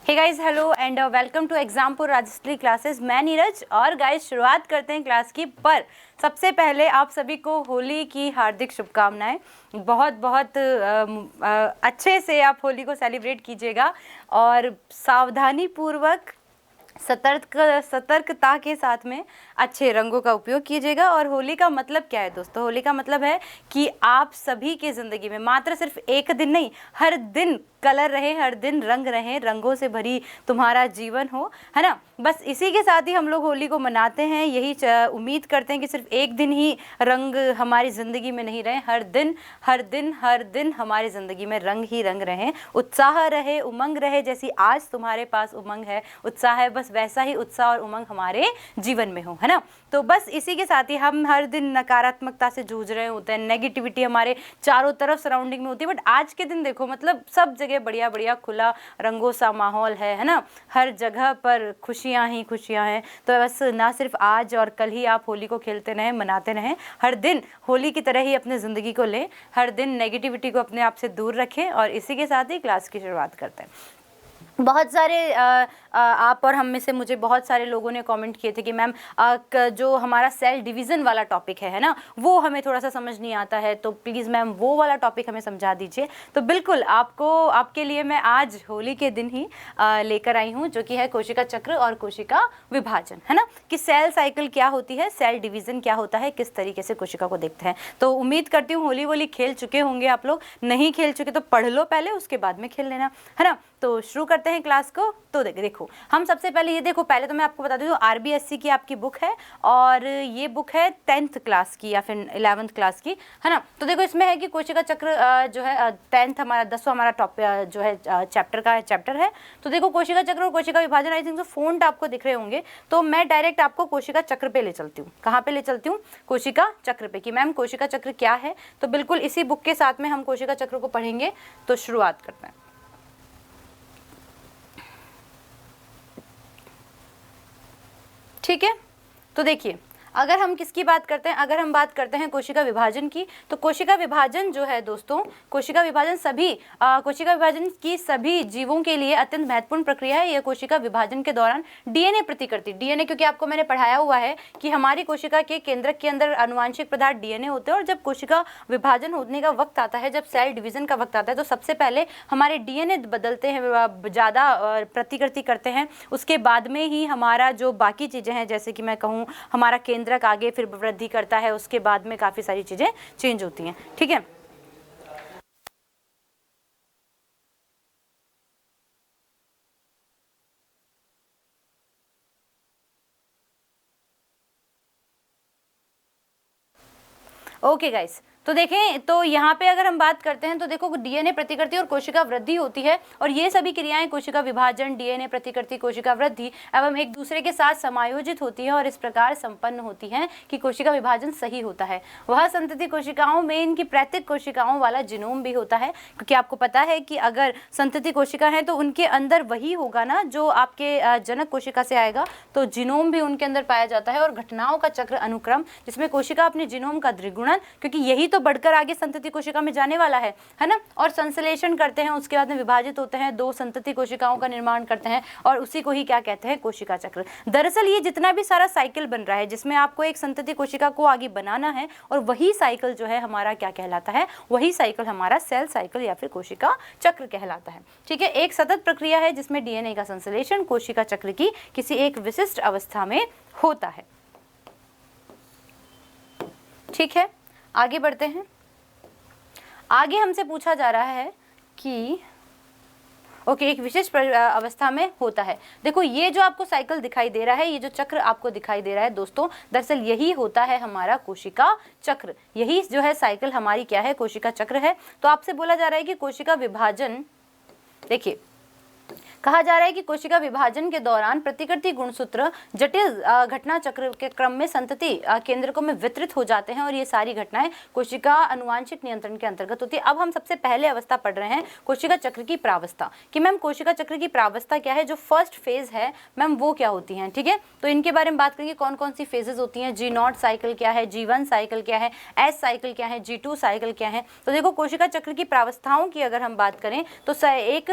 Hey guys, hello and welcome to Exampur Rajshree classes. मैं नीरज। और guys शुरुआत करते हैं क्लास की। पर सबसे पहले आप सभी को होली की हार्दिक शुभकामनाएं। बहुत बहुत अच्छे से आप होली को सेलिब्रेट कीजिएगा और सावधानी पूर्वक सतर्कता के साथ में अच्छे रंगों का उपयोग कीजिएगा। और होली का मतलब क्या है दोस्तों? होली का मतलब है कि आप सभी के ज़िंदगी में मात्र सिर्फ एक दिन नहीं, हर दिन कलर रहे, हर दिन रंग रहे, रंगों से भरी तुम्हारा जीवन हो, है ना। बस इसी के साथ ही हम लोग होली को मनाते हैं। यही उम्मीद करते हैं कि सिर्फ एक दिन ही रंग हमारी ज़िंदगी में नहीं रहे, हर दिन हर दिन हर दिन हमारी ज़िंदगी में रंग ही रंग रहें, उत्साह रहे, उमंग रहे। जैसी आज तुम्हारे पास उमंग है, उत्साह है, बस वैसा ही उत्साह और उमंग हमारे जीवन में हो, है ना। तो बस इसी के साथ ही हम हर दिन नकारात्मकता से जूझ रहे होते हैं, नेगेटिविटी हमारे चारों तरफ सराउंडिंग में होती है। बट आज के दिन देखो, मतलब सब जगह बढ़िया बढ़िया खुला रंगों सा माहौल है ना। हर जगह पर खुशियां ही खुशियां हैं। तो बस ना सिर्फ आज और कल ही आप होली को खेलते रहें, मनाते रहें, हर दिन होली की तरह ही अपने ज़िंदगी को लें, हर दिन नेगेटिविटी को अपने आप से दूर रखें। और इसी के साथ ही क्लास की शुरुआत करते हैं। बहुत सारे आप और हम में से मुझे बहुत सारे लोगों ने कमेंट किए थे कि मैम जो हमारा सेल डिवीज़न वाला टॉपिक है ना, वो हमें थोड़ा सा समझ नहीं आता है, तो प्लीज़ मैम वो वाला टॉपिक हमें समझा दीजिए। तो बिल्कुल आपके लिए मैं आज होली के दिन ही लेकर आई हूँ, जो कि है कोशिका चक्र और कोशिका विभाजन, है ना। कि सेल साइकिल क्या होती है, सेल डिवीज़न क्या होता है, किस तरीके से कोशिका को देखते हैं। तो उम्मीद करती हूँ होली खेल चुके होंगे आप लोग। नहीं खेल चुके तो पढ़ लो पहले, उसके बाद में खेल लेना, है ना। तो शुरू करते हैं क्लास को। तो देखो हम सबसे पहले ये देखो, पहले तो मैं आपको बता दूं आरबीएससी की आपकी बुक है और ये बुक है 10th क्लास की या फिर 11th क्लास की, है ना। तो देखो इसमें है कि कोशिका चक्र जो है 10th हमारा 10वां हमारा टॉपिक जो है चैप्टर है। तो देखो कोशिका चक्र और कोशिका विभाजन, आई थिंक तो फोंट आपको दिख रहे होंगे। तो मैं डायरेक्ट आपको कोशिका चक्र पे ले चलती हूँ। कहाँ पे ले चलती हूँ? कोशिका चक्र पे। कि मैम कोशिका चक्र क्या है? तो बिल्कुल इसी बुक के साथ में हम कोशिका चक्र को पढ़ेंगे। तो शुरुआत करते हैं। ठीक है, तो देखिए अगर हम किसकी बात करते हैं, अगर हम बात करते हैं कोशिका विभाजन की, तो कोशिका विभाजन जो है दोस्तों, कोशिका विभाजन की सभी जीवों के लिए अत्यंत महत्वपूर्ण प्रक्रिया है। यह कोशिका विभाजन के दौरान डीएनए प्रतिकृति, डीएनए क्योंकि आपको मैंने पढ़ाया हुआ है कि हमारी कोशिका के केंद्रक के अंदर आनुवांशिक पदार्थ डीएनए होते हैं। और जब कोशिका विभाजन होने का वक्त आता है, जब सेल डिवीजन का वक्त आता है, तो सबसे पहले हमारे डीएनए बदलते हैं, ज़्यादा प्रतिकृति करते हैं। उसके बाद में ही हमारा जो बाकी चीज़ें हैं, जैसे कि मैं कहूँ हमारा केंद्रक आगे फिर वृद्धि करता है, उसके बाद में काफ़ी सारी चीज़ें चेंज होती हैं। ठीक है, ओके गाइस। तो देखें, तो यहाँ पे अगर हम बात करते हैं तो देखो डीएनए प्रतिकृति और कोशिका वृद्धि होती है। और ये सभी क्रियाएं कोशिका विभाजन, डीएनए प्रतिकृति, कोशिका वृद्धि एवं एक दूसरे के साथ समायोजित होती है और इस प्रकार संपन्न होती हैं कि कोशिका विभाजन सही होता है। वह संतति कोशिकाओं में इनकी प्रैतिक कोशिकाओं वाला जीनोम भी होता है, क्योंकि आपको पता है कि अगर संतति कोशिका है तो उनके अंदर वही होगा ना जो आपके जनक कोशिका से आएगा, तो जीनोम भी उनके अंदर पाया जाता है। और घटनाओं का चक्र अनुक्रम, जिसमें कोशिका अपने जीनोम का द्विगुणन, क्योंकि यही तो बढ़कर आगे संतति कोशिका में जाने वाला है ना, और संश्लेषण करते हैं, उसके बाद में विभाजित होते हैं, 2 संतति कोशिकाओं का निर्माण करते हैं, और उसी को ही क्या कहते हैं? कोशिका चक्र। दरअसल ये जितना भी सारा साइकिल बन रहा है, जिसमें आपको एक संतति कोशिका को आगे बनाना है, और वही साइकिल जो है हमारा क्या कहलाता है? वही साइकिल हमारा सेल साइकिल या फिर कोशिका चक्र कहलाता है। ठीक है, एक सतत प्रक्रिया है जिसमें डीएनए का संश्लेषण कोशिका चक्र की किसी एक विशिष्ट अवस्था में होता है। ठीक है, आगे बढ़ते हैं। आगे हमसे पूछा जा रहा है कि एक विशेष अवस्था में होता है। देखो ये जो आपको साइकिल दिखाई दे रहा है, ये जो चक्र आपको दिखाई दे रहा है दोस्तों, दरअसल यही होता है हमारा कोशिका चक्र। यही जो है साइकिल हमारी क्या है? कोशिका चक्र है। तो आपसे बोला जा रहा है कि कोशिका विभाजन, देखिए कहा जा रहा है कि कोशिका विभाजन के दौरान प्रतिकृति गुणसूत्र जटिल घटना चक्र के क्रम में संतति केंद्रकों में वितरित हो जाते हैं, और ये सारी घटनाएं कोशिका अनुवांशिक नियंत्रण के अंतर्गत होती है। अब हम सबसे पहले अवस्था पढ़ रहे हैं कोशिका चक्र की प्रावस्था, कि मैम कोशिका चक्र की प्रावस्था क्या है? जो फर्स्ट फेज है मैम वो क्या होती है? ठीक है, तो इनके बारे में बात करेंगे, कौन कौन सी फेजेस होती हैं। G0 साइकिल क्या है, G1 साइकिल क्या है, S साइकिल क्या है, G2 साइकिल क्या है। तो देखो कोशिका चक्र की प्रावस्थाओं की अगर हम बात करें तो एक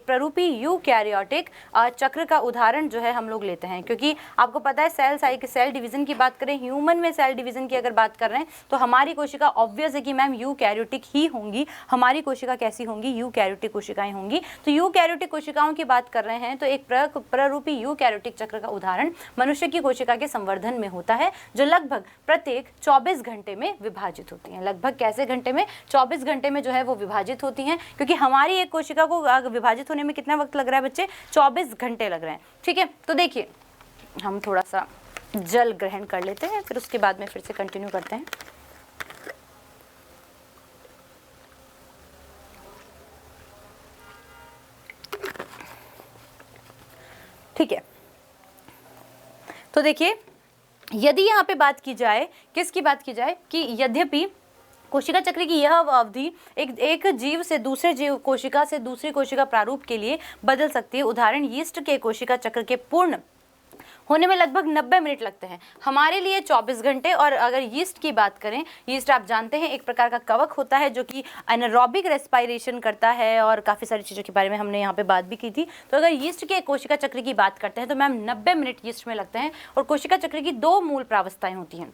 प्ररूपी यूकैरियोटिक चक्र का उदाहरण जो है हम लोग लेते हैं, क्योंकि आपको पता है सेल डिवीजन की बात करें, ह्यूमन में सेल डिवीजन की अगर बात कर रहे हैं तो हमारी कोशिका ऑब्वियस है कि मैम यूकैरियोटिक ही होंगी, हमारी कोशिका कैसी होंगी, यूकैरियोटिक कोशिकाएं होंगी। तो यूकैरियोटिक कोशिकाओं की बात कर रहे हैं तो एक प्ररूपी यूकैरियोटिक चक्र का उदाहरण मनुष्य की कोशिका के संवर्धन में होता है, जो लगभग प्रत्येक 24 घंटे में विभाजित होती हैं। लगभग कैसे घंटे में? 24 घंटे में जो है वो विभाजित होती हैं, क्योंकि हमारी एक कोशिका को विभाजित होने में कितना वक्त लग रहा है बच्चे? 24 घंटे लग रहे हैं। ठीक है, तो देखिए हम थोड़ा सा जल ग्रहण कर लेते हैं, फिर उसके बाद में फिर से कंटिन्यू करते हैं। ठीक है, तो देखिए यदि यहाँ पे बात की जाए, किसकी बात की जाए कि यद्यपि कोशिका चक्र की यह अवधि एक जीव से दूसरे जीव, कोशिका से दूसरी कोशिका प्रारूप के लिए बदल सकती है। उदाहरण यीस्ट के कोशिका चक्र के पूर्ण होने में लगभग 90 मिनट लगते हैं, हमारे लिए 24 घंटे। और अगर यीस्ट की बात करें, यीस्ट आप जानते हैं एक प्रकार का कवक होता है जो कि एनारोबिक रेस्पिरेशन करता है, और काफ़ी सारी चीज़ों के बारे में हमने यहाँ पे बात भी की थी। तो अगर यीस्ट के कोशिका चक्र की बात करते हैं तो मैम 90 मिनट यीस्ट में लगते हैं। और कोशिका चक्र की 2 मूल प्रावस्थाएं होती हैं।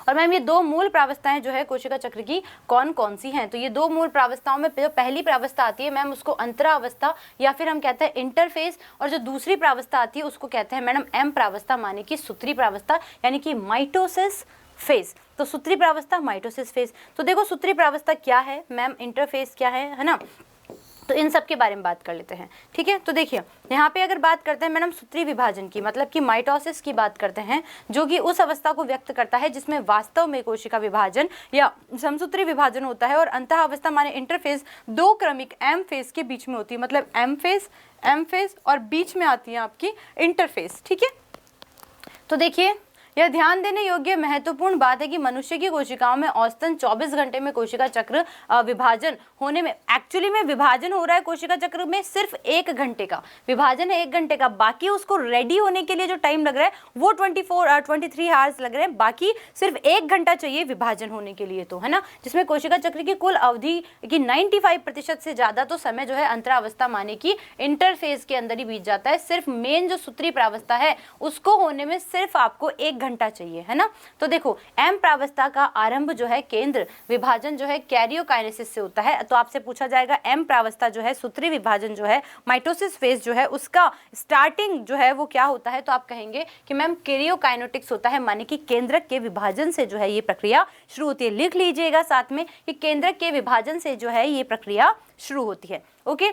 और मैम ये 2 मूल प्रावस्थाएं जो है कोशिका चक्र की कौन कौन सी हैं? तो ये 2 मूल प्रावस्थाओं में जो पहली प्रावस्था आती है मैम उसको अंतरावस्था या फिर हम कहते हैं इंटरफेस, और जो दूसरी प्रावस्था आती है उसको कहते हैं मैडम एम प्रावस्था, माने कि सूत्री प्रावस्था, यानी कि माइटोसिस फेज। तो सूत्री प्रावस्था, माइटोसिस फेज। तो देखो सूत्री प्रावस्था क्या है मैम, इंटरफेस क्या है ना, तो इन सब के बारे में बात कर लेते हैं। ठीक है, तो देखिए यहाँ पे अगर बात करते हैं मैडम सूत्री विभाजन की, मतलब कि माइटोसिस की बात करते हैं, जो कि उस अवस्था को व्यक्त करता है जिसमें वास्तव में कोशिका विभाजन या समसूत्री विभाजन होता है। और अंतः अवस्था माने इंटरफेज 2 क्रमिक एम फेज के बीच में होती है, मतलब एम फेज और बीच में आती है आपकी इंटरफेज। ठीक है, तो देखिए यह ध्यान देने योग्य महत्वपूर्ण बात है कि मनुष्य की कोशिकाओं में औसतन 24 घंटे में कोशिका चक्र विभाजन होने में, एक्चुअली में विभाजन हो रहा है कोशिका चक्र में सिर्फ 1 घंटे का विभाजन है, 1 घंटे का। बाकी उसको रेडी होने के लिए जो टाइम लग रहा है वो 23 आवर्स लग रहे हैं, बाकी सिर्फ 1 घंटा चाहिए विभाजन होने के लिए, तो है ना, जिसमें कोशिका चक्र की कुल अवधि की 95% से ज्यादा तो समय जो है अंतरावस्था माने कि इंटरफेज के अंदर ही बीत जाता है। सिर्फ मेन जो सूत्री प्रावस्था है उसको होने में सिर्फ आपको 1 घंटा चाहिए, है ना। तो देखो एम प्रावस्था का आरंभ जो है केंद्र विभाजन जो है कैरियोकाइनेसिस से होता है। तो आपसे पूछा जाएगा एम प्रावस्था जो है सूत्री विभाजन जो है माइटोसिस फेज जो है उसका स्टार्टिंग जो है वो क्या होता है, तो आप कहेंगे कि मैम कैरियोकाइनेटिक्स होता है, माने कि केंद्रक के विभाजन से जो है ये प्रक्रिया शुरू होती है। लिख लीजिएगा साथ में कि केंद्रक के विभाजन से जो है ये प्रक्रिया शुरू होती है। ओके,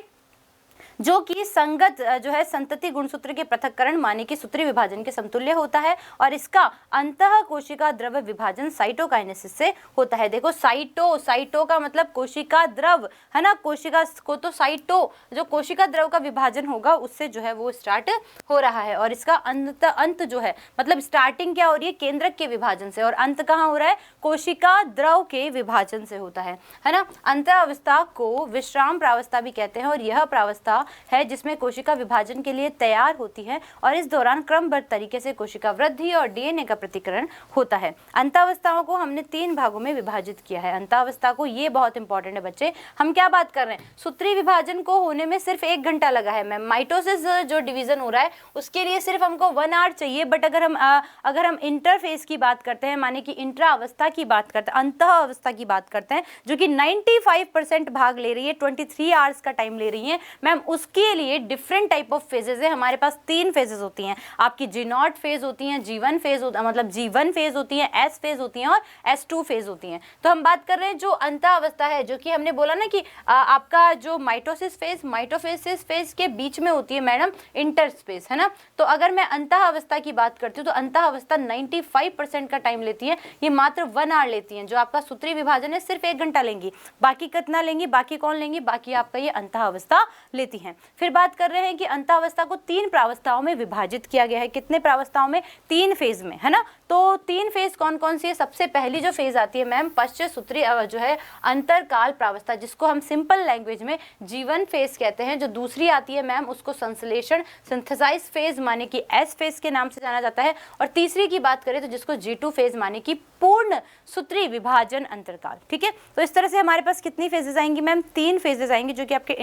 जो कि संगत जो है संतति गुणसूत्र के पृथक्करण माने कि सूत्री विभाजन के समतुल्य होता है, और इसका अंतः कोशिका द्रव विभाजन साइटोकाइनेसिस से होता है। देखो साइटो का मतलब कोशिका द्रव, है ना, कोशिका को तो साइटो जो कोशिका द्रव का विभाजन होगा उससे जो है वो स्टार्ट हो रहा है, और इसका अंत जो है मतलब स्टार्टिंग क्या हो रही है, केंद्रक के विभाजन से, और अंत कहाँ हो रहा है, कोशिका द्रव के विभाजन से होता है ना। अंत अवस्था को विश्राम प्रावस्था भी कहते हैं, और यह प्रावस्था है जिसमें कोशिका विभाजन के लिए तैयार होती है, और इस दौरान क्रमबद्ध तरीके से कोशिका वृद्धि और डीएनए का प्रतिकरण होता है। अंतावस्थाओं को हमने 3 भागों में विभाजित किया है। अंतावस्था को, ये बहुत इंपॉर्टेंट है बच्चे, हम क्या बात कर रहे हैं, सूत्री विभाजन को होने में सिर्फ 1 घंटा लगा है मैम। माइटोसिस जो डिवीजन हो रहा है उसके लिए सिर्फ हमको 1 आवर चाहिए, बट अगर हम इंटरफेज की बात करते हैं, माने कि इंट्रा अवस्था की बात करते हैं, अंतः अवस्था की बात करते हैं, जो कि 95% भाग ले रही है, 23 आवर्स का टाइम ले रही है मैम, उसके लिए डिफरेंट टाइप ऑफ फेजेस है। हमारे पास 3 फेजेस होती हैं आपकी, G0 फेज होती हैं, G1 फेज मतलब G1 फेज होती हैं, S फेज होती हैं और S2 फेज होती हैं। तो हम बात कर रहे हैं जो अंतः अवस्था है, जो कि हमने बोला ना कि आपका जो माइटोसिस फेज माइटोफेसिस फेज के बीच में होती है मैडम इंटरस्पेस, है ना। तो अगर मैं अंतः अवस्था की बात करती हूँ तो अंतः अवस्था 95% का टाइम लेती है, ये मात्र 1 आवर लेती है। जो आपका सूत्री विभाजन है सिर्फ 1 घंटा लेंगी, बाकी कितना लेंगी, बाकी कौन लेंगी, बाकी आपका ये अंतः अवस्था लेती हैं। फिर बात कर रहे हैं कि अंतावस्था को 3 प्रावस्थाओं में विभाजित किया गया है। कितने प्रावस्थाओं में, 3 फेज में, है ना। तो 3 फेज कौन कौन सी है, सबसे पहली जो फेज आती है मैम पश्चिम सूत्री जो है अंतरकाल प्रावस्था, जिसको हम सिंपल लैंग्वेज में G1 फेज कहते हैं। जो दूसरी आती है मैम उसको संश्लेषण सिंथेसाइज फेज माने कि S फेज के नाम से जाना जाता है, और तीसरी की बात करें तो जिसको G2 फेज माने कि पूर्ण सूत्री विभाजन अंतरकाल। ठीक है, तो इस तरह से हमारे पास कितनी फेजेस आएंगी मैम, 3 फेजेस आएंगी, जो कि आपके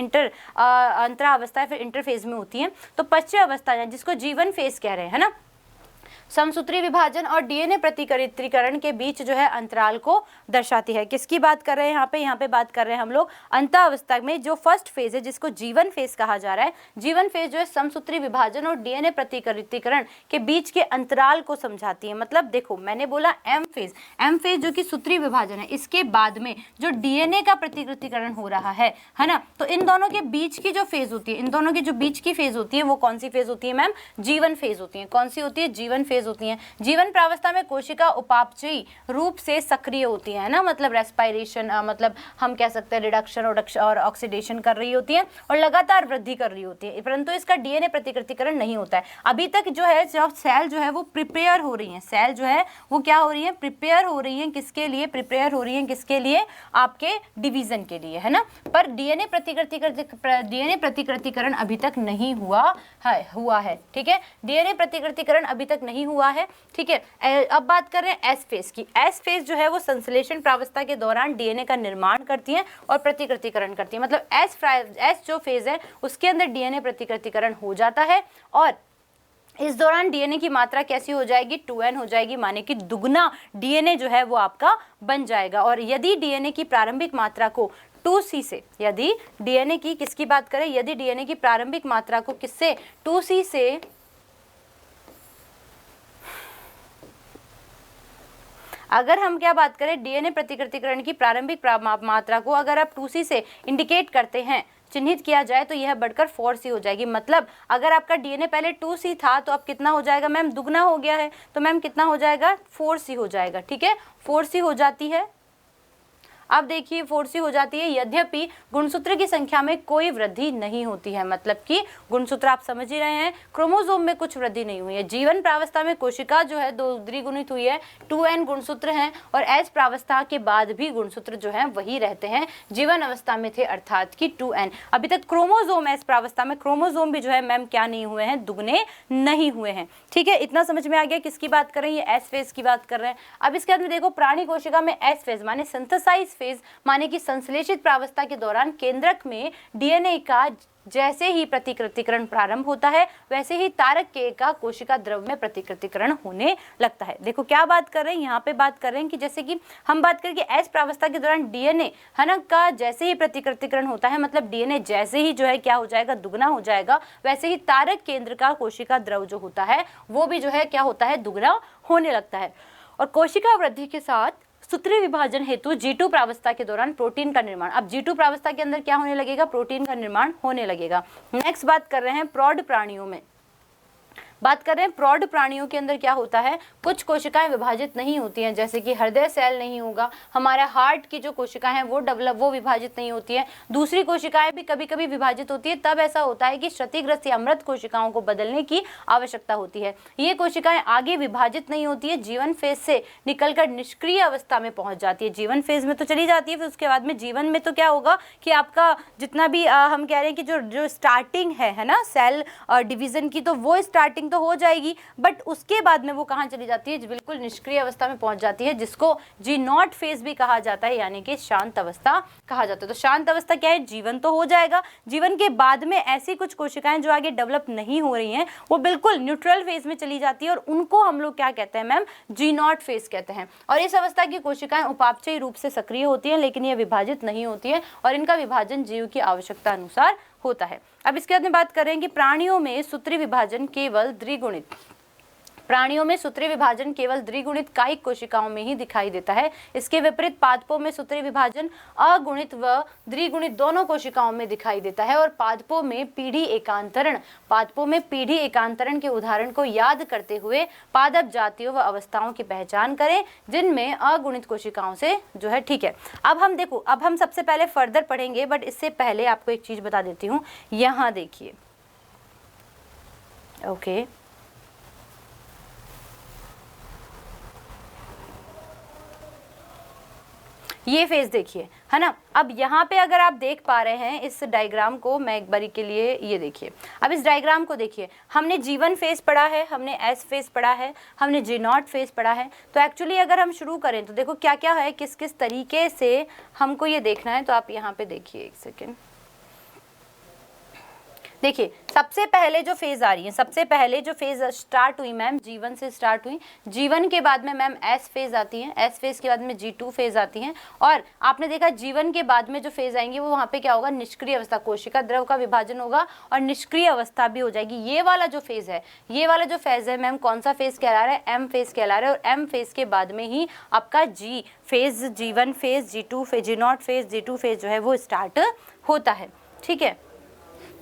अंतरावस्था या फिर इंटरफेज में होती हैं। तो पश्चय अवस्था जिसको जीवन फेज कह रहे हैं, है ना, समसूत्री विभाजन और डीएनए प्रतिकृतिकरण के बीच जो है अंतराल को दर्शाती है। किसकी बात कर रहे हैं यहाँ पे बात कर रहे हैं हम लोग अंतःअवस्था में जो फर्स्ट फेज है जिसको जीवन फेज कहा जा रहा है। जीवन फेज जो है समसूत्री विभाजन और डीएनए प्रतिकृतिकरण के बीच के अंतराल को समझाती है। मतलब देखो मैंने बोला एम फेज जो कि सूत्री विभाजन है, इसके बाद में जो डीएनए का प्रतिकृतिकरण हो रहा है ना, तो इन दोनों के बीच की जो फेज होती है, इन दोनों की जो बीच की फेज होती है वो कौन सी फेज होती है मैम? जीवन फेज होती है। कौन सी होती है? जीवन फेज होती हैं। जीवन प्रावस्था में कोशिका उपापचयी रूप से सक्रिय होती है ना, मतलब रेस्पिरेशन, मतलब हम कह सकते हैं रिडक्शन और ऑक्सीडेशन कर रही होती है और लगातार वृद्धि कर रही होती है, परंतु इसका डीएनए प्रतिकृतिकरण नहीं होता है। अभी तक जो है जब सेल जो है वो प्रिपेयर हो रही है, सेल जो है वो क्या हो रही है? प्रिपेयर हो रही है। किसके लिए प्रिपेयर हो रही है? किसके लिए? आपके डिवीजन के लिए, है ना। पर डीएनए प्रतिकृतिकरण अभी तक नहीं हुआ है, ठीक है। डीएनए प्रतिकृतिकरण अभी तक नहीं हुआ है, ठीक है। अब बात कर रहे हैं एस फेज की। एस फेज जो है वो संश्लेषण प्रावस्था के दौरान डीएनए का निर्माण करती है और प्रतिकृतिकरण करती है। मतलब एस जो फेज है उसके अंदर डीएनए प्रतिकृतिकरण हो जाता है और इस दौरान डीएनए की मात्रा कैसी हो जाएगी? 2n हो जाएगी, माने कि दुगना डीएनए जो है वो आपका बन जाएगा। और यदि डीएनए की प्रारंभिक मात्रा को 2c से, यदि डीएनए की किसकी बात करें? यदि डीएनए की प्रारंभिक मात्रा को किससे? 2c से अगर हम क्या बात करें डीएनए प्रतिकृतिकरण की प्रारंभिक मात्रा को अगर आप 2c से इंडिकेट करते हैं, चिन्हित किया जाए, तो यह बढ़कर 4c हो जाएगी। मतलब अगर आपका डीएनए पहले 2c था तो अब कितना हो जाएगा मैम? दुगना हो गया है, तो मैम कितना हो जाएगा? 4c हो जाएगा, ठीक है। 4c हो जाती है। अब देखिए 4c हो जाती है, यद्यपि गुणसूत्र की संख्या में कोई वृद्धि नहीं होती है। मतलब कि गुणसूत्र आप समझ ही रहे हैं, क्रोमोसोम में कुछ वृद्धि नहीं हुई है। जीवन प्रावस्था में कोशिका जो है 2 द्विगुणित हुई है, 2n गुणसूत्र हैं, और एस प्रावस्था के बाद भी गुणसूत्र जो है वही रहते हैं जीवन अवस्था में थे, अर्थात कि 2n। अभी तक क्रोमोसोम एस प्रावस्था में क्रोमोसोम भी जो है मैम क्या नहीं हुए हैं? दुगने नहीं हुए हैं, ठीक है। इतना समझ में आ गया किसकी बात कर रहे हैं? ये एस फेज की बात कर रहे हैं। अब इसके बाद में देखो प्राणी कोशिका में एस फेज माने सिंथेसाइज फेज, माने कि संश्लेषित प्रावस्था के दौरान केंद्रक में डीएनए का जैसे ही प्रतिकृतिकरण प्रारंभ होता है वैसे ही तारक के का कोशिका द्रव में प्रतिकृतिकरण होने लगता है। देखो क्या बात कर रहे हैं यहाँ पे? बात कर रहे हैं कि जैसे कि हम बात करें कि एस प्रावस्था के दौरान डीएनए है ना का जैसे ही प्रतिकृतिकरण होता है, मतलब डीएनए जैसे ही जो है क्या हो जाएगा? दुगना हो जाएगा, वैसे ही तारक केंद्र का कोशिका द्रव जो होता है वो भी जो है क्या होता है? दुगना होने लगता है। और कोशिका वृद्धि के साथ सूत्री विभाजन हेतु G2 प्रावस्था के दौरान प्रोटीन का निर्माण, अब G2 प्रावस्था के अंदर क्या होने लगेगा? प्रोटीन का निर्माण होने लगेगा। नेक्स्ट बात कर रहे हैं प्रौढ़ प्राणियों में। बात कर रहे हैं प्रौढ़ प्राणियों के अंदर क्या होता है? कुछ कोशिकाएं विभाजित नहीं होती हैं, जैसे कि हृदय सेल नहीं होगा, हमारा हार्ट की जो कोशिकाएं हैं वो विभाजित नहीं होती है। दूसरी कोशिकाएं भी कभी कभी विभाजित होती है, तब ऐसा होता है कि क्षतिग्रस्त या मृत कोशिकाओं को बदलने की आवश्यकता होती है। ये कोशिकाएं आगे विभाजित नहीं होती है, जीवन फेज से निकलकर निष्क्रिय अवस्था में पहुंच जाती है। जीवन फेज में तो चली जाती है, फिर उसके बाद में जीवन में तो क्या होगा कि आपका जितना भी हम कह रहे हैं कि जो स्टार्टिंग है ना सेल डिवीजन की, तो वो स्टार्टिंग तो हो जाएगी, बट उसके बाद में वो कहाँ चली जाती है? बिल्कुल निष्क्रिय अवस्था में पहुंच जाती है, जिसको G0 फेज भी कहा जाता है, यानी कि शांत अवस्था कहा जाता है। तो शांत अवस्था क्या है? जीवन तो हो जाएगा, जीवन के बाद में ऐसी कुछ कोशिकाएं जो आगे डेवलप नहीं हो रही हैं वो बिल्कुल न्यूट्रल फेज में चली जाती है, और उनको हम लोग क्या कहते हैं मैम? G0 फेज कहते हैं। और इस अवस्था की कोशिकाएं उपापचयी रूप से सक्रिय होती हैं, लेकिन ये विभाजित नहीं होती है, और इनका विभाजन जीव की आवश्यकता अनुसार होता है। अब इसके बाद में बात करें कि प्राणियों में सूत्री विभाजन केवल द्विगुणित कायिक कोशिकाओं में ही दिखाई देता है। इसके विपरीत पादपों में सूत्री विभाजन अगुणित व द्विगुणित दोनों कोशिकाओं में दिखाई देता है। और पादपों में पीढ़ी एकांतरण के उदाहरण को याद करते हुए पादप जातियों व अवस्थाओं की पहचान करें जिनमें अगुणित कोशिकाओं से जो है, ठीक है। अब हम सबसे पहले फर्दर पढ़ेंगे, बट इससे पहले आपको एक चीज बता देती हूँ। यहाँ देखिए, ओके, ये फेज देखिए, है ना। अब यहाँ पे अगर आप देख पा रहे हैं इस डायग्राम को, मैं एक बारी के लिए ये देखिए, अब इस डायग्राम को देखिए, हमने G1 फेज पढ़ा है, हमने S फेज पढ़ा है, हमने G0 फेज पढ़ा है। तो एक्चुअली अगर हम शुरू करें तो देखो क्या क्या है, किस किस तरीके से हमको ये देखना है। तो आप यहाँ पे देखिए, एक सेकेंड, देखिए सबसे पहले जो फेज आ रही है, सबसे पहले जो फेज स्टार्ट हुई मैम G1 से स्टार्ट हुई। G1 के बाद में मैम S फेज आती है, S फेज के बाद में G2 फेज आती है। और आपने देखा G1 के बाद में जो फेज आएंगे वो वहाँ पे क्या होगा, निष्क्रिय अवस्था, कोशिका द्रव का विभाजन होगा और निष्क्रिय अवस्था भी हो जाएगी। ये वाला जो फेज है, ये वाला जो फेज है मैम कौन सा फेज कहला रहा है, M फेज कहला रहा है। और M फेज के बाद में ही आपका G phase, G1 phase, G2 phase, G0 phase, G2 phase जो है वो स्टार्ट होता है। ठीक है,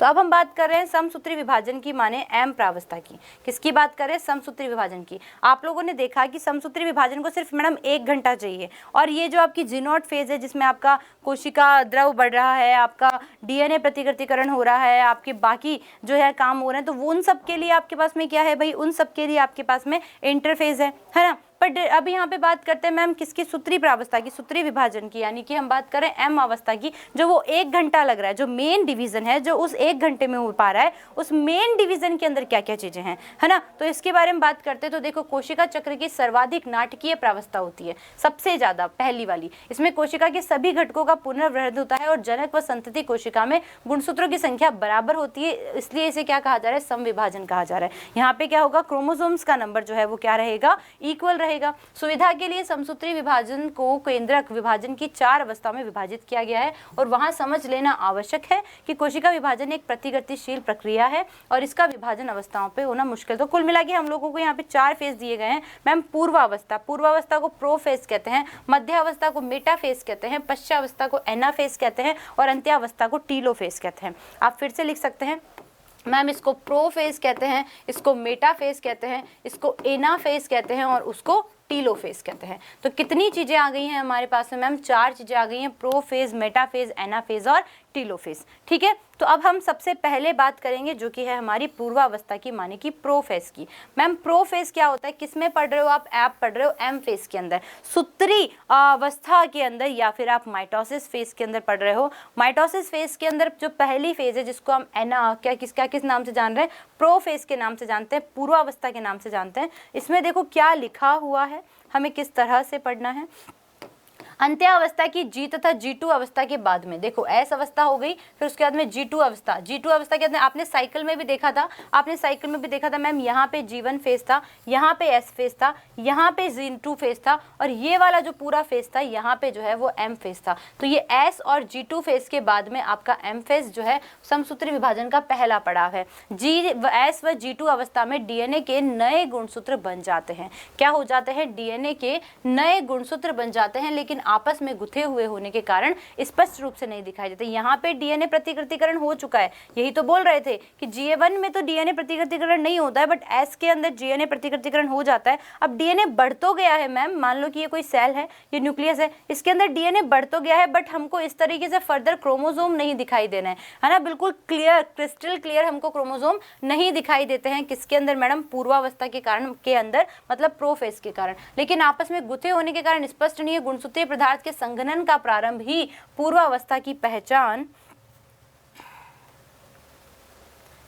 तो अब हम बात कर रहे हैं समसूत्री विभाजन की, माने एम प्रावस्था की। किसकी बात कर रहे हैं, समसूत्री विभाजन की। आप लोगों ने देखा कि समसूत्री विभाजन को सिर्फ मैडम 1 घंटा चाहिए, और ये जो आपकी G0 फेज है जिसमें आपका कोशिका द्रव बढ़ रहा है, आपका DNA प्रतिकृतिकरण हो रहा है, आपके बाकी जो है काम हो रहे हैं, तो वो उन सब के लिए आपके पास में क्या है भाई, उन सब के लिए आपके पास में इंटरफेज है ना। बट अब यहाँ पे बात करते हैं मैम किसकी, सूत्री प्रावस्था की, सूत्री विभाजन की, यानी कि हम बात करें एम अवस्था की, जो वो 1 घंटा लग रहा है, जो मेन डिवीजन है, जो उस 1 घंटे में हो पा रहा है, उस मेन डिवीजन के अंदर क्या क्या चीजें हैं, है ना। तो इसके बारे में बात करते हैं। तो देखो कोशिका चक्र की सर्वाधिक नाटकीय प्रावस्था होती है, सबसे ज्यादा पहली वाली। इसमें कोशिका के सभी घटकों का पुनर्वृद्धि होता है और जनक व संतति कोशिका में गुणसूत्रों की संख्या बराबर होती है, इसलिए इसे क्या कहा जा रहा है, समविभाजन कहा जा रहा है। यहाँ पे क्या होगा, क्रोमोसोम्स का नंबर जो है वो क्या रहेगा, इक्वल रहेगा। सुविधा के लिए समसूत्री विभाजन को केंद्रक विभाजन की 4 अवस्था में विभाजित किया गया है, और वहां समझ लेना आवश्यक है कि कोशिका विभाजन एक प्रतिगतिशील प्रक्रिया है और इसका विभाजन अवस्थाओं पे होना मुश्किल। तो कुल मिला के हम लोगों को यहाँ पे 4 फेज दिए गए हैं मैम। पूर्वावस्था, पूर्वावस्था को प्रो फेज कहते हैं, मध्यावस्था को मेटा फेज कहते हैं, पश्चावस्था को एना फेज कहते हैं, और अंत्यावस्था को टीलो फेज कहते हैं। आप फिर से लिख सकते हैं मैम, इसको प्रो फेज कहते हैं, इसको मेटा फेज कहते हैं, इसको एना फेज कहते हैं, और उसको टीलो फेज कहते हैं। तो कितनी चीजें आ गई हैं हमारे पास में मैम, 4 चीजें आ गई हैं, प्रो फेज, मेटा फेज, एना फेज और टीलो फेज। ठीक है, तो अब हम सबसे पहले बात करेंगे जो कि है हमारी पूर्वावस्था की, माने कि प्रो फेज की। मैम प्रो फेज क्या होता है, किसमें पढ़ रहे हो आप पढ़ रहे हो एम फेज के अंदर, सूत्री अवस्था के अंदर, या फिर आप माइटोसिस फेज के अंदर पढ़ रहे हो। माइटोसिस फेज के अंदर जो पहली फेज है जिसको हम एना किस नाम से जान रहे हैं, प्रो फेज के नाम से जानते हैं, पूर्वावस्था के नाम से जानते हैं। इसमें देखो क्या लिखा हुआ है, हमें किस तरह से पढ़ना है। अंत्यावस्था की G तथा G2 अवस्था के बाद में देखो S अवस्था हो गई, फिर उसके बाद में G2 अवस्था। G2 अवस्था के अंदर आपने साइकिल में भी देखा था, मैम यहाँ पे G1 फेज था, यहाँ पे S फेज था, यहाँ पे G2 फेज था, और ये वाला जो पूरा फेज था यहाँ पे जो है वो M फेज था। तो ये S और G2 फेज के बाद में आपका M फेज जो है समसूत्री विभाजन का पहला पड़ाव है। S व G2 अवस्था में DNA के नए गुणसूत्र बन जाते हैं। क्या हो जाते हैं, DNA के नए गुणसूत्र बन जाते हैं, लेकिन आपस में गुथे हुए होने के कारण स्पष्ट रूप से नहीं दिखाई देते। यहाँ पे डीएनए प्रतिकृतिकरण हो चुका है, यही तो बोल रहे थे कि G1 में तो डीएनए प्रतिकृतिकरण नहीं होता है, बट S के अंदर डीएनए प्रतिकृतिकरण हो जाता है। अब डीएनए बढ़ तो गया है मैम, मान लो कि ये कोई सेल है, ये न्यूक्लियस है, इसके अंदर डीएनए बढ़ तो गया है, बट हमको इस तरीके से फर्दर क्रोमोसोम नहीं दिखाई देना है ना, बिल्कुल क्लियर, क्रिस्टल क्लियर हमको क्रोमोसोम नहीं दिखाई देते हैं। किसके अंदर मैडम, पूर्वावस्था के कारण के अंदर, मतलब प्रोफेज के कारण, लेकिन आपस में गुथे होने के कारण स्पष्ट नहीं है। गुणसूत्रीय पदार्थ के संघनन का प्रारंभ ही पूर्वावस्था की पहचान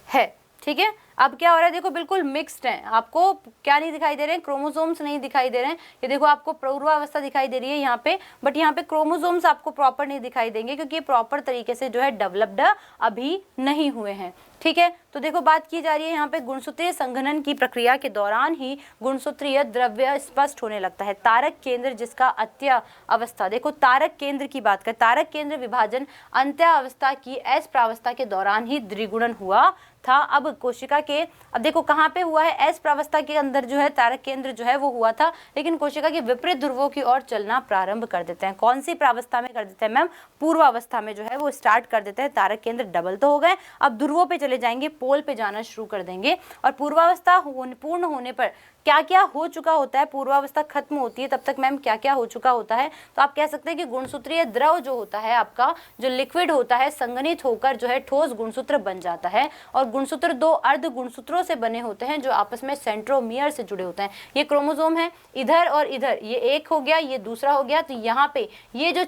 है। ठीक है, अब क्या हो रहा है, देखो बिल्कुल मिक्स्ड है, आपको क्या नहीं दिखाई दे रहे हैं, क्रोमोसोम्स नहीं दिखाई दे रहे हैं। ये देखो आपको पूर्वावस्था दिखाई दे रही है यहाँ पे, बट यहाँ पे क्रोमोसोम्स आपको प्रॉपर नहीं दिखाई देंगे, क्योंकि ये प्रॉपर तरीके से जो है डेवलप्ड अभी नहीं हुए हैं। ठीक है, तो देखो बात की जा रही है यहाँ पे गुणसूत्रीय संघनन की प्रक्रिया के दौरान ही गुणसूत्रीय द्रव्य स्पष्ट होने लगता है। तारक केंद्र जिसका अंत्य अवस्था, देखो तारक केंद्र की बात कर, तारक केंद्र विभाजन अंत्य अवस्था की S प्रावस्था के दौरान ही द्विगुणन हुआ था। अब कोशिका के, अब देखो कहाँ पे हुआ है, S प्रावस्था के अंदर जो है तारक केंद्र जो है वो हुआ था, लेकिन कोशिका के विपरीत ध्रुवों की ओर चलना प्रारंभ कर देते हैं। कौन सी प्रावस्था में कर देते हैं मैम, पूर्वावस्था में जो है वो स्टार्ट कर देते हैं। तारक केंद्र डबल तो हो गए, अब ध्रुवों पे चले जाएंगे, पोल पे जाना शुरू कर देंगे। और पूर्वावस्था पूर्ण होने पर क्या क्या हो चुका होता है, पूर्वावस्था खत्म होती है तब तक मैम क्या क्या हो चुका होता है, तो आप कह सकते हैं कि गुणसूत्रीय द्रव जो होता है आपका, जो लिक्विड होता है, संघनित होकर जो है ठोस गुणसूत्र बन जाता है। और गुणसूत्र 2 अर्ध गुणसूत्रों से बने होते हैं जो आपस में सेंट्रोमियर से जुड़े होते हैं। ये क्रोमोसोम है, इधर और इधर, ये एक हो गया, ये दूसरा हो गया, तो यहाँ पे ये जो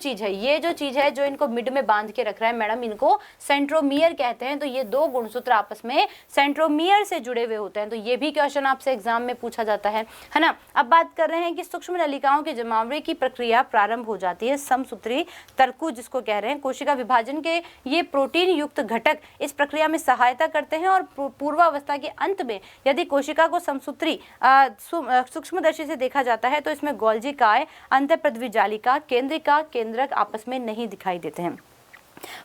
चीज है जो इनको मिड में बांध के रख रहा है मैडम, इनको सेंट्रोमियर कहते हैं। तो ये 2 गुणसूत्र आपस में सेंट्रोमियर से जुड़े हुए होते हैं। तो ये भी क्वेश्चन आपसे एग्जाम में पूछा देखा जाता है ना। अब बात कर रहे हैं कि सूक्ष्म नलिकाओं के जमावड़े की प्रक्रिया प्रारंभ हो जाती है। समसूत्री तर्कु जिसको कह रहे हैं, कोशिका विभाजन के ये प्रोटीन युक्त घटक इस प्रक्रिया में सहायता करते हैं और पूर्वावस्था के अंत में यदि कोशिका को समसूत्री सूक्ष्मदर्शी से देखा जाता है तो इसमें गोल्जी काय, अंतःप्रद्विजालिका, केंद्रिका, केंद्रक आपस में नहीं दिखाई देते हैं।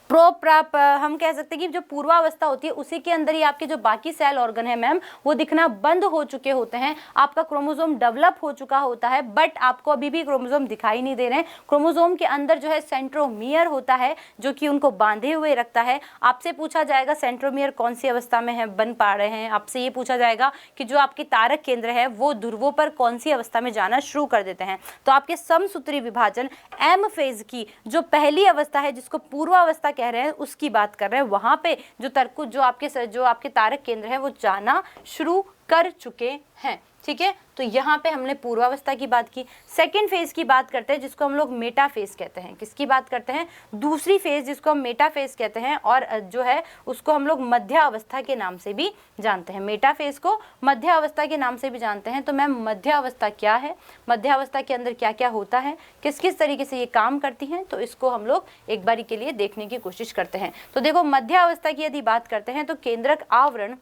प्रोप्राप हम कह सकते हैं कि जो पूर्वावस्था होती है उसी के अंदर ही आपके जो बाकी सेल ऑर्गन है मैम वो दिखना बंद हो चुके होते हैं। आपका क्रोमोसोम डेवलप हो चुका होता है बट आपको अभी भी क्रोमोसोम दिखाई नहीं दे रहे हैं। क्रोमोसोम के अंदर जो है सेंट्रोमियर होता है जो कि उनको बांधे हुए रखता है। आपसे पूछा जाएगा सेंट्रोमियर कौन सी अवस्था में है बन पा रहे हैं। आपसे ये पूछा जाएगा कि जो आपके तारक केंद्र है वो ध्रुवों पर कौन सी अवस्था में जाना शुरू कर देते हैं। तो आपके समसूत्री विभाजन एम फेज की जो पहली अवस्था है जिसको पूर्वावस्था कह रहे हैं उसकी बात कर रहे हैं। वहां पे जो तर्कु जो आपके तारक केंद्र है वो जाना शुरू कर चुके हैं। ठीक है, तो यहाँ पे हमने पूर्वावस्था की बात की। सेकंड फेज की बात करते हैं जिसको हम लोग मेटा फेज कहते हैं। किसकी बात करते हैं? दूसरी फेज जिसको हम मेटा फेज कहते हैं और जो है उसको हम लोग मध्य अवस्था के नाम से भी जानते हैं। मेटा फेज को मध्य अवस्था के नाम से भी जानते हैं। तो मैम मध्य अवस्था क्या है, मध्य अवस्था के अंदर क्या क्या होता है, किस किस तरीके से ये काम करती हैं, तो इसको हम लोग एक बारी के लिए देखने की कोशिश करते हैं। तो देखो मध्य अवस्था की यदि बात करते हैं तो केंद्रक आवरण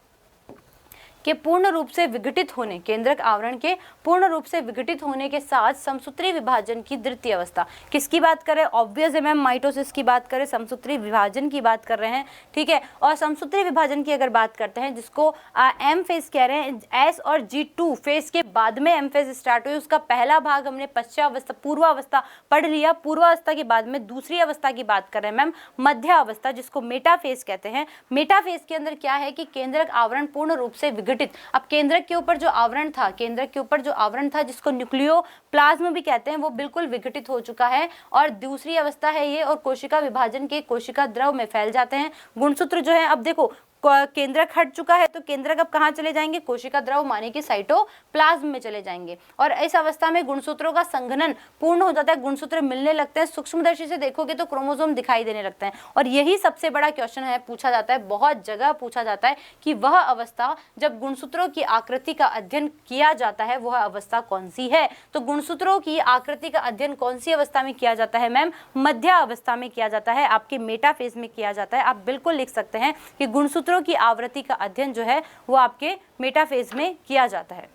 के पूर्ण रूप से विघटित होने, केंद्रक आवरण के पूर्ण रूप से विघटित होने के साथ समसूत्री विभाजन की द्वितीय अवस्था। किसकी बात करें? ऑब्वियस है मैम, माइटोसिस की बात करें, समसूत्री विभाजन की बात कर रहे हैं। ठीक है, और समसूत्री विभाजन की अगर बात करते हैं जिसको एम फेज कह रहे हैं, एस और G2 फेज के बाद में एम फेज स्टार्ट हुई। उसका पहला भाग हमने पश्चावस्था पूर्वावस्था पढ़ लिया। पूर्वावस्था के बाद में दूसरी अवस्था की बात कर रहे हैं मैम मध्य अवस्था जिसको मेटा फेज कहते हैं। मेटा फेज के अंदर क्या है कि केंद्रक आवरण पूर्ण रूप से विघटित। अब केंद्रक के ऊपर जो आवरण था, केंद्रक के ऊपर जो आवरण था जिसको न्यूक्लियोप्लाज्म भी कहते हैं वो बिल्कुल विघटित हो चुका है। और दूसरी अवस्था है ये, और कोशिका विभाजन के कोशिका द्रव में फैल जाते हैं। गुणसूत्र जो है, अब देखो केंद्रक हट चुका है तो केंद्रक अब कहाँ चले जाएंगे? कोशिका द्रव माने कि साइटोप्लाज्म में चले जाएंगे। और इस अवस्था में गुणसूत्रों का संघनन पूर्ण हो जाता है, गुणसूत्र मिलने लगते हैं। सूक्ष्मदर्शी से देखोगे तो क्रोमोसोम दिखाई देने लगते हैं। और यही सबसे बड़ा क्वेश्चन है, पूछा जाता है, बहुत जगह पूछा जाता है कि वह अवस्था जब गुणसूत्रों की आकृति का अध्ययन किया जाता है वह अवस्था कौन सी है? तो गुणसूत्रों की आकृति का अध्ययन कौन सी अवस्था में किया जाता है मैम? मध्य अवस्था में किया जाता है, आपके मेटा फेज में किया जाता है। आप बिल्कुल लिख सकते हैं कि गुणसूत्रों की आवृत्ति का अध्ययन जो है वो आपके मेटा फेज में किया जाता है।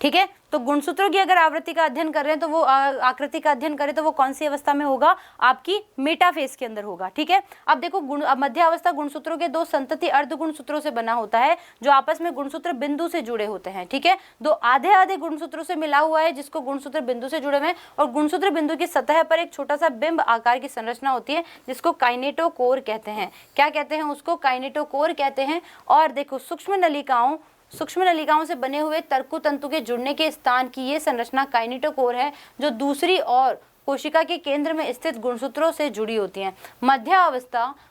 ठीक है, तो गुणसूत्रों की अगर आवृत्ति का अध्ययन कर रहे हैं तो वो आकृति का अध्ययन करें तो वो कौन सी अवस्था में होगा? आपकी मेटा फेज के अंदर होगा। ठीक है, अब देखो मध्य अवस्था गुणसूत्रों के दो संतति अर्ध गुणसूत्रों से बना होता है जो आपस में गुणसूत्र बिंदु से जुड़े होते हैं। ठीक है, दो आधे आधे गुणसूत्रों से मिला हुआ है जिसको गुणसूत्र बिंदु से जुड़े हुए हैं। और गुणसूत्र बिंदु की सतह पर एक छोटा सा बिंब आकार की संरचना होती है जिसको काइनेटोकोर कहते हैं। क्या कहते हैं उसको? काइनेटोकोर कहते हैं। और देखो सूक्ष्म नलिकाओं से बने हुए तर्कु तंतु के जुड़ने के स्थान की ये संरचना काइनेटोकोर है जो दूसरी ओर कोशिका के केंद्र में स्थित गुणसूत्रों से जुड़ी होती हैं।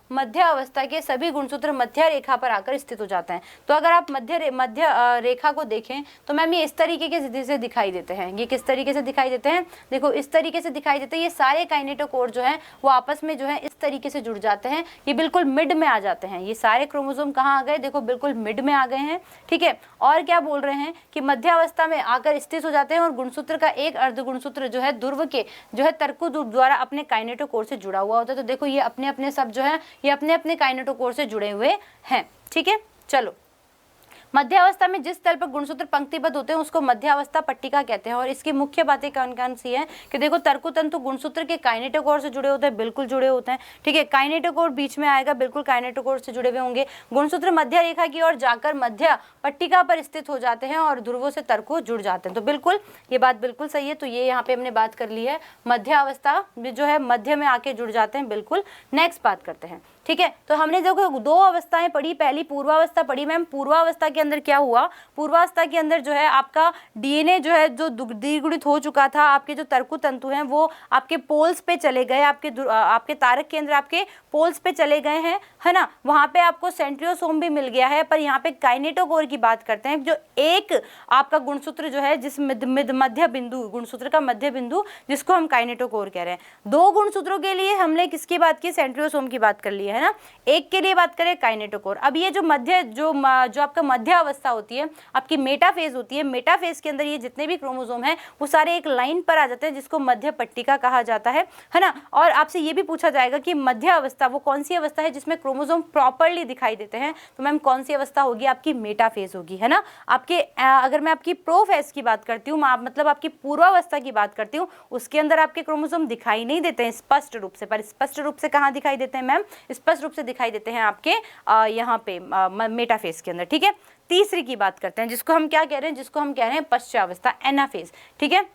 मध्य अवस्था के सभी गुणसूत्र मध्य रेखा पर आकर स्थित हो जाते हैं। तो अगर आप मध्य रेखा को देखें तो मैम ये इस तरीके से दिखाई देते हैं। ये किस तरीके से दिखाई देते हैं? देखो इस तरीके से दिखाई देते हैं। ये सारे काइनेटोकोर जो हैं वो आपस में जो है इस तरीके से जुड़ जाते हैं। ये बिल्कुल मिड में आ जाते हैं। ये सारे क्रोमोसोम कहाँ आ गए? देखो बिल्कुल मिड में आ गए हैं। ठीक है, और क्या बोल रहे हैं कि मध्य अवस्था में आकर स्थित हो जाते हैं और गुणसूत्र का एक अर्ध गुणसूत्र जो है ध्रुव के जो है तर्कु द्वारा अपने काइनेटोकोर से जुड़ा हुआ होता है। तो देखो ये अपने अपने सब जो है ये अपने अपने काइनेटोकोर से जुड़े हुए हैं। ठीक है, चलो मध्य अवस्था में जिस तल पर गुणसूत्र पंक्तिबद्ध होते हैं उसको मध्य अवस्था पट्टिका कहते हैं। और इसकी मुख्य बातें कौन सी हैं कि देखो तर्कु तंतु गुणसूत्र के काइनेटोकोर से जुड़े होते हैं, बिल्कुल जुड़े होते हैं। ठीक है, काइनेटोकोर बीच में आएगा, बिल्कुल काइनेटोकोर से जुड़े हुए होंगे। गुणसूत्र मध्य रेखा की ओर जाकर मध्य पट्टिका पर स्थित हो जाते हैं और ध्रुवों से तर्कु जुड़ जाते हैं। तो बिल्कुल ये बात बिल्कुल सही है। तो ये यहाँ पे हमने बात कर ली है, मध्य अवस्था जो है मध्य में आके जुड़ जाते हैं। बिल्कुल, नेक्स्ट बात करते हैं। ठीक है, तो हमने देखो दो अवस्थाएं पढ़ी, पहली पूर्वावस्था पढ़ी मैम। पूर्वावस्था के अंदर क्या हुआ? पूर्वावस्था के अंदर जो है आपका डीएनए जो है जो द्विगुणित हो चुका था। आपके जो तर्कु तंतु हैं वो आपके पोल्स पे चले गए, आपके तारक केंद्र आपके पोल्स पे चले गए हैं, है ना। वहाँ पे आपको सेंट्रियोसोम भी मिल गया है। पर यहाँ पे काइनेटोकोर की बात करते हैं, जो एक आपका गुणसूत्र जो है जिस मध्य बिंदु, गुणसूत्र का मध्य बिंदु जिसको हम काइनेटोकोर कह रहे हैं। दो गुणसूत्रों के लिए हमने किसकी बात की? सेंट्रियोसोम की बात कर ली है ना। एक के लिए बात करें काइनेटोकोर। अब ये जो आपका मध्य अवस्था होती है, आपकी मेटाफेज होती है, मेटाफेज के अंदर ये जितने भी क्रोमोसोम हैं वो सारे एक लाइन पर आ जाते हैं, जिसको मध्य पट्टिका कहा जाता है ना। और आपसे ये भी पूछा जाएगा कि मध्य अवस्था वो कौन सी अवस्था है जिसमें क्रोमोसोम प्रॉपरली दिखाई देते हैं, तो मैम कौन सी अवस्था होगी, आपकी मेटाफेज होगी, है ना। आपके अगर मैं आपकी प्रोफेज की बात करती हूँ, मतलब आपकी पूर्वावस्था की बात करती हूँ, उसके अंदर आपके क्रोमोसोम दिखाई नहीं देते हैं स्पष्ट रूप से, पर स्पष्ट रूप से कहाँ दिखाई देते हैं मैम, स्पष्ट रूप से दिखाई देते हैं आपके यहाँ पे मेटाफेज के अंदर, ठीक है। तीसरी की बात करते हैं, जिसको हम क्या कह रहे हैं, जिसको हम कह रहे हैं पश्चावस्था, एनाफेज, ठीक है।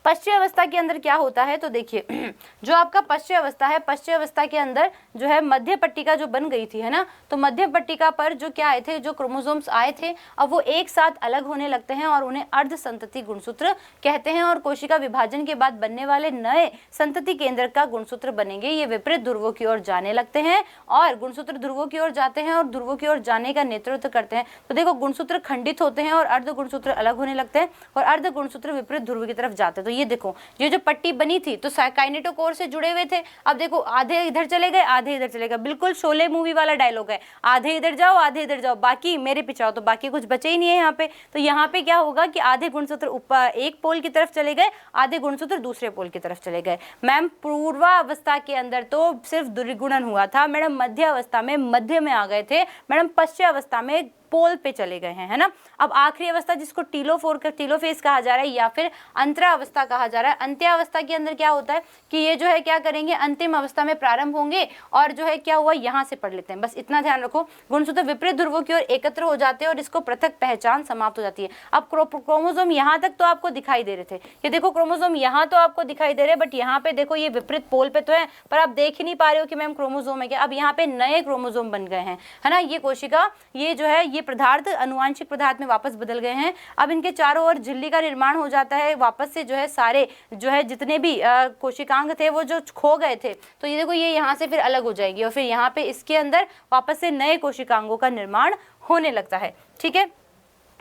पश्चिम अवस्था के अंदर क्या होता है, तो देखिए जो आपका पश्चिम अवस्था है, पश्चिम अवस्था के अंदर जो है मध्य पट्टिका जो बन गई थी, है ना, तो मध्य पट्टिका पर जो क्या आए थे, जो क्रोमोसोम्स आए थे, अब वो एक साथ अलग होने लगते हैं और उन्हें अर्ध संतति गुणसूत्र कहते हैं। और कोशिका विभाजन के बाद बनने वाले नए संतति केंद्र का गुणसूत्र बनेंगे। ये विपरीत ध्रुवों की ओर जाने लगते हैं और गुणसूत्र ध्रुवों की ओर जाते हैं और ध्रुवों की ओर जाने का नेतृत्व करते हैं। तो देखो गुणसूत्र खंडित होते हैं और अर्ध गुणसूत्र अलग होने लगते हैं और अर्ध गुणसूत्र विपरीत ध्रुव की तरफ जाते हैं। तो ये देखो ये जो पट्टी बनी थी तो काइनेटोकोर से जुड़े हुए थे, अब देखो आधे इधर चले गए, आधे इधर चले गए, बिल्कुल शोले मूवी वाला डायलॉग है, आधे इधर जाओ आधे इधर जाओ, बाकी मेरे पीछे आओ, तो बाकी कुछ बचे ही नहीं है यहाँ पे। तो यहाँ पे क्या होगा कि आधे गुणसूत्र ऊपर एक पोल की तरफ चले गए, आधे गुणसूत्र दूसरे पोल की तरफ चले गए। मैम पूर्वावस्था के अंदर तो सिर्फ द्विगुणन हुआ था मैडम, मध्य अवस्था में मध्य में आ गए थे मैडम, पश्चिम अवस्था में पोल पे चले गए हैं, है ना। अब आखिरी अवस्था जिसको टीलोफेज कहा जा रहा है या फिर अंतरा अवस्था कहा जा रहा है, अंत्यावस्था के अंदर क्या होता है कि ये जो है क्या करेंगे, अंतिम अवस्था में प्रारंभ होंगे और जो है क्या हुआ, यहाँ से पढ़ लेते हैं, बस इतना ध्यान रखो। गुणसूत्र विपरीत ध्रुवों की ओर एकत्र हो जाते हैं और इसको पृथक पहचान समाप्त हो जाती है। अब क्रोमोसोम यहाँ तक तो आपको दिखाई दे रहे थे, ये देखो क्रोमोसोम यहाँ तो आपको दिखाई दे रहे हैं, बट यहाँ पे देखो ये विपरीत पोल पे तो है, पर आप देख ही नहीं पा रहे हो कि मैम क्रोमोसोम है क्या। अब यहाँ पे नए क्रोमोसोम बन गए हैं, है ना। ये कोशिका ये जो है ये पदार्थ अनुवांशिक पदार्थ में वापस बदल गए हैं। अब इनके चारों ओर झिल्ली का निर्माण हो जाता है, वापस से जो है सारे जो है जितने भी कोशिकांग थे वो जो खो गए थे, तो ये देखो ये यहाँ से फिर अलग हो जाएगी और फिर यहाँ पे इसके अंदर वापस से नए कोशिकांगों का निर्माण होने लगता है, ठीक है।